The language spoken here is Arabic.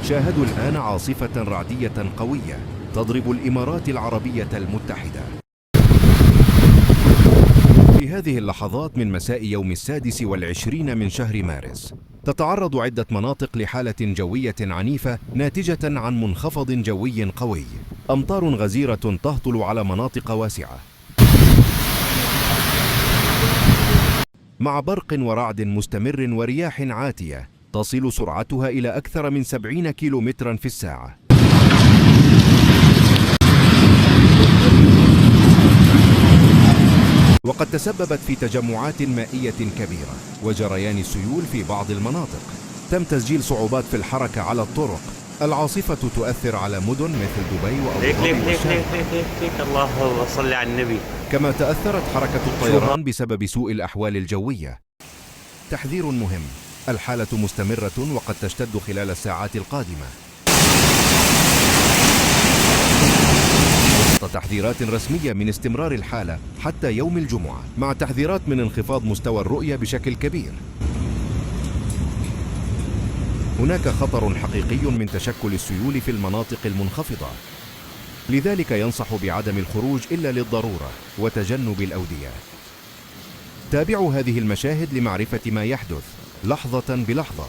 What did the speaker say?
شاهدوا الآن عاصفة رعدية قوية تضرب الإمارات العربية المتحدة. في هذه اللحظات من مساء يوم 26 من شهر مارس، تتعرض عدة مناطق لحالة جوية عنيفة ناتجة عن منخفض جوي قوي. أمطار غزيرة تهطل على مناطق واسعة، مع برق ورعد مستمر ورياح عاتية تصل سرعتها إلى أكثر من 70 كيلومترا في الساعة. وقد تسببت في تجمعات مائية كبيرة وجريان السيول في بعض المناطق. تم تسجيل صعوبات في الحركة على الطرق. العاصفة تؤثر على مدن مثل دبي وأبو ظبي ليك الله صل على النبي. كما تأثرت حركة الطيران بسبب سوء الأحوال الجوية. تحذير مهم: الحالة مستمرة وقد تشتد خلال الساعات القادمة. وسط تحذيرات رسمية من استمرار الحالة حتى يوم الجمعة، مع تحذيرات من انخفاض مستوى الرؤية بشكل كبير. هناك خطر حقيقي من تشكل السيول في المناطق المنخفضة، لذلك ينصح بعدم الخروج إلا للضرورة وتجنب الأودية. تابعوا هذه المشاهد لمعرفة ما يحدث لحظة بلحظة.